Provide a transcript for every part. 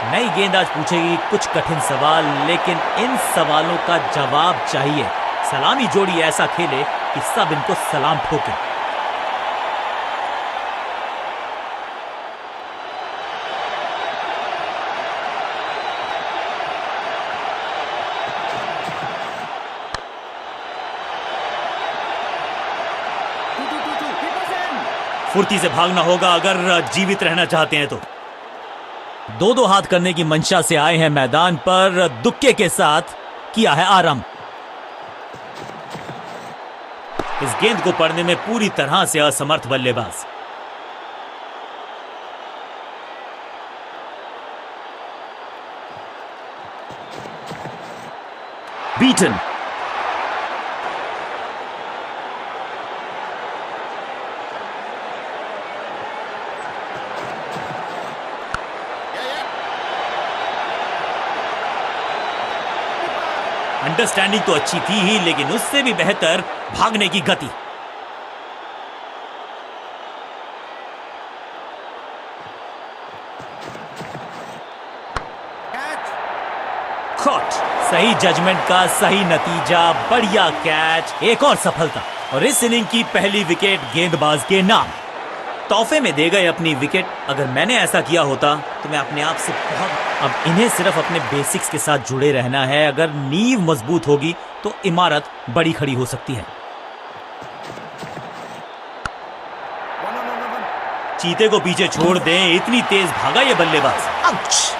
नई गेंद आज पूछेगी कुछ कठिन सवाल, लेकिन इन सवालों का जवाब चाहिए। सलामी जोड़ी ऐसा खेले कि सब इनको सलाम ठोके। फुर्ती से भागना होगा अगर जीवित रहना चाहते हैं तो। दो दो हाथ करने की मंशा से आए हैं मैदान पर, दुक्के के साथ किया है आरंभ। इस गेंद को पढ़ने में पूरी तरह से असमर्थ बल्लेबाज। बीटन, अंडरस्टैंडिंग तो अच्छी थी ही, लेकिन उससे भी बेहतर भागने की गति। कॉट, सही जजमेंट का सही नतीजा, बढ़िया कैच, एक और सफलता और इस इनिंग की पहली विकेट गेंदबाज के नाम। तोहफे में दे गए अपनी विकेट। अगर मैंने ऐसा किया होता तो मैं अपने आप से बहुत। अब इन्हें सिर्फ अपने बेसिक्स के साथ जुड़े रहना है। अगर नींव मजबूत होगी तो इमारत बड़ी खड़ी हो सकती है। चीते को पीछे छोड़ दें, इतनी तेज भागा ये बल्लेबाज। आउच!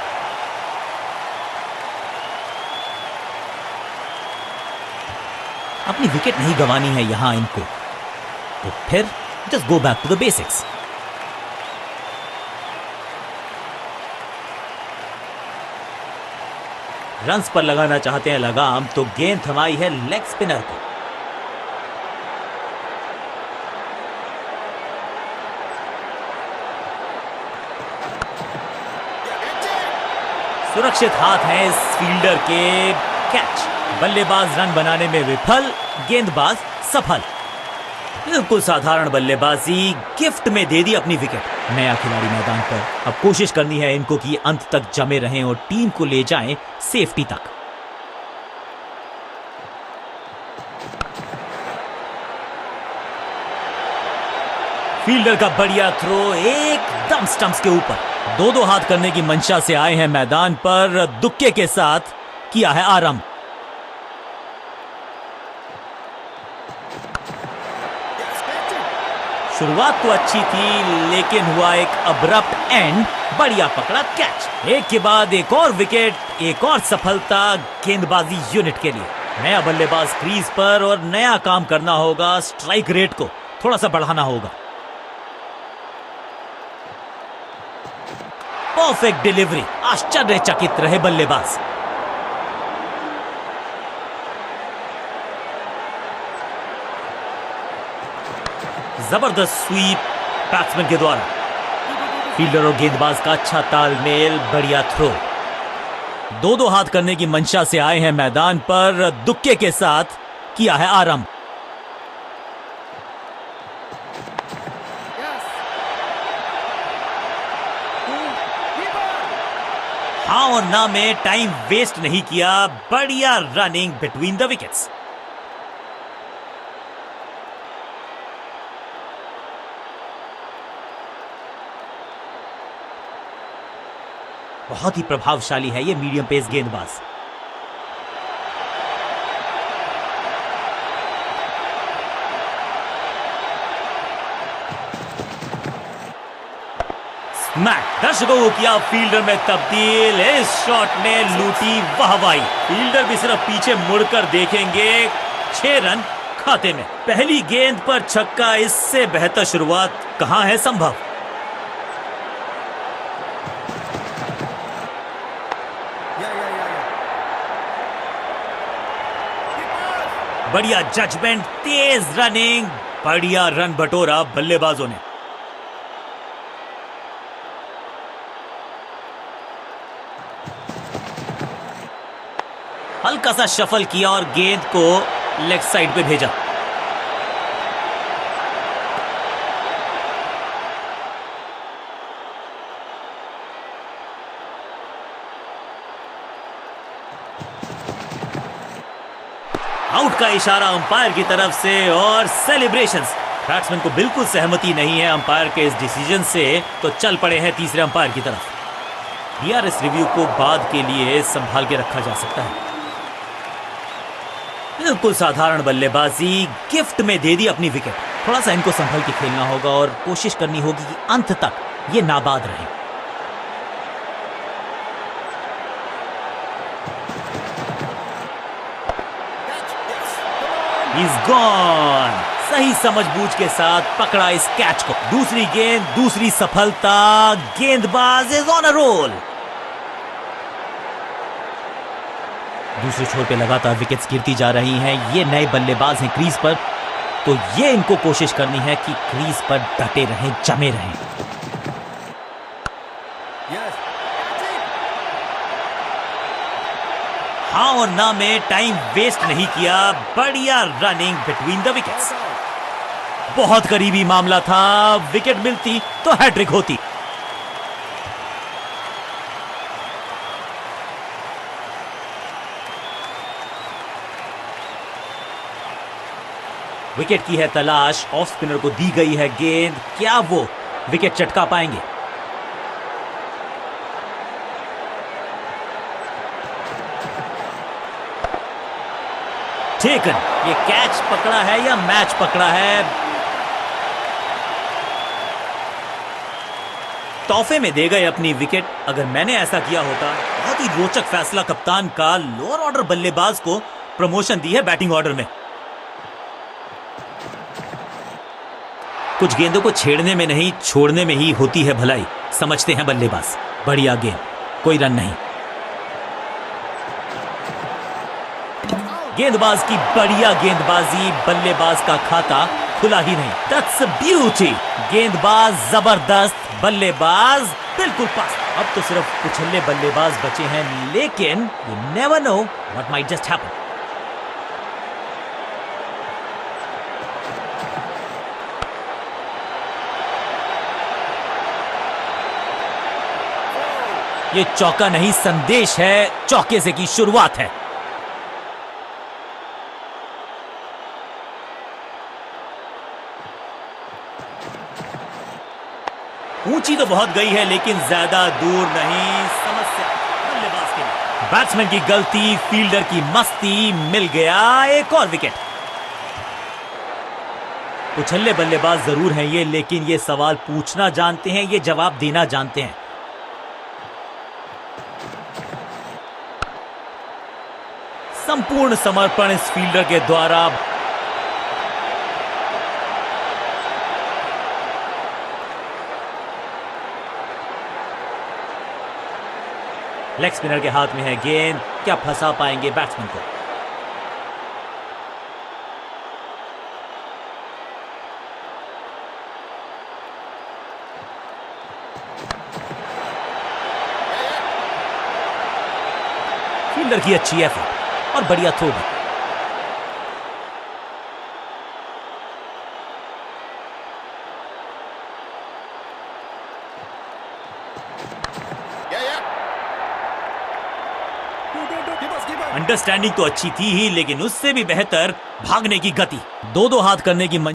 अपनी विकेट नहीं गंवानी है यहां इनको, तो फिर just go back to the basics. Runs पर लगाना चाहते हैं लगाम, तो गेंद थमाई है लेग स्पिनर को। सुरक्षित हाथ हैं इस फील्डर के। कैच, बल्लेबाज रन बनाने में विफल, गेंदबाज सफल। बिल्कुल साधारण बल्लेबाजी, गिफ्ट में दे दी अपनी विकेट। नया खिलाड़ी मैदान पर, अब कोशिश करनी है इनको कि अंत तक जमे रहें और टीम को ले जाएं सेफ्टी तक। फील्डर का बढ़िया थ्रो एकदम स्टंप्स के ऊपर। दो दो हाथ करने की मंशा से आए हैं मैदान पर, दुक्के के साथ किया है आरंभ। शुरुआत तो अच्छी थी, लेकिन हुआ एक अब्रप्ट एंड। बढ़िया पकड़ा कैच, एक के बाद एक और विकेट, एक और सफलता गेंदबाजी यूनिट के लिए। नया बल्लेबाज क्रीज पर और नया काम करना होगा। स्ट्राइक रेट को थोड़ा सा बढ़ाना होगा। परफेक्ट डिलीवरी, आश्चर्यचकित रहे बल्लेबाज। जबरदस्त स्वीप बैट्समैन के द्वारा। फील्डर और गेंदबाज का अच्छा तालमेल, बढ़िया थ्रो। दो दो हाथ करने की मंशा से आए हैं मैदान पर, दुक्के के साथ किया है आरंभ। हाँ और ना में टाइम वेस्ट नहीं किया। बढ़िया रनिंग बिटवीन द विकेट्स। बहुत ही प्रभावशाली है ये मीडियम पेस गेंदबाज। स्मैक, दर्शकों को किया फील्डर में तब्दील। इस शॉट ने लूटी वाहवाही। फील्डर भी सिर्फ पीछे मुड़कर देखेंगे। 6 रन खाते में। पहली गेंद पर छक्का, इससे बेहतर शुरुआत कहां है संभव। बढ़िया जजमेंट, तेज रनिंग, बढ़िया रन बटोरा बल्लेबाजों ने। हल्का सा शफल किया और गेंद को लेग साइड पे भेजा। आउट का इशारा अंपायर की तरफ से और सेलिब्रेशंस। बैट्समैन को बिल्कुल सहमति नहीं है अंपायर के इस डिसीजन से, तो चल पड़े हैं तीसरे अंपायर की तरफ। डीआरएस रिव्यू को बाद के लिए संभाल के रखा जा सकता है। बिल्कुल साधारण बल्लेबाजी, गिफ्ट में दे दी अपनी विकेट। थोड़ा सा इनको संभल के खेलना होगा और कोशिश करनी होगी कि अंत तक ये नाबाद रहे। He's gone। सही समझबूझ के साथ पकड़ा इस कैच को। दूसरी गेंद, दूसरी सफलता। गेंदबाज इज ऑन अ रोल। दूसरे छोर पे लगातार विकेट्स गिरती जा रही हैं। ये नए बल्लेबाज हैं क्रीज पर, तो ये इनको कोशिश करनी है कि क्रीज पर डटे रहें, जमे रहें। हाँ और ना में टाइम वेस्ट नहीं किया। बढ़िया रनिंग बिटवीन द विकेट्स। बहुत करीबी मामला था, विकेट मिलती तो हैट्रिक होती। विकेट की है तलाश। ऑफ स्पिनर को दी गई है गेंद। क्या वो विकेट चटका पाएंगे? टेकन। ये कैच पकड़ा है या मैच पकड़ा है? तोहफे में दे गए अपनी विकेट। अगर मैंने ऐसा किया होता। बहुत ही रोचक फैसला कप्तान का। लोअर ऑर्डर बल्लेबाज को प्रमोशन दी है बैटिंग ऑर्डर में। कुछ गेंदों को छेड़ने में नहीं, छोड़ने में ही होती है भलाई, समझते हैं बल्लेबाज। बढ़िया गेंद, कोई रन नहीं। गेंदबाज की बढ़िया गेंदबाजी, बल्लेबाज का खाता खुला ही नहीं। That's beauty. गेंदबाज जबरदस्त, बल्लेबाज बिल्कुल पास। अब तो सिर्फ उछल्ले बल्लेबाज बचे हैं, लेकिन you never know what might just happen. ये चौका नहीं, संदेश है। चौके से की शुरुआत है। ऊंची तो बहुत गई है, लेकिन ज्यादा दूर नहीं। समस्या बल्लेबाज के लिए। बैट्समैन की गलती, फील्डर की मस्ती। मिल गया एक और विकेट। उछल्ले बल्लेबाज जरूर हैं ये, लेकिन ये सवाल पूछना जानते हैं, ये जवाब देना जानते हैं। संपूर्ण समर्पण इस फील्डर के द्वारा। लेग स्पिनर के हाथ में है गेंद। क्या फंसा पाएंगे बैट्समैन को? फील्डर की अच्छी एफर्ट और बढ़िया थ्रो भी। अंडरस्टैंडिंग तो अच्छी थी ही, लेकिन उससे भी बेहतर भागने की गति। दो हाथ करने की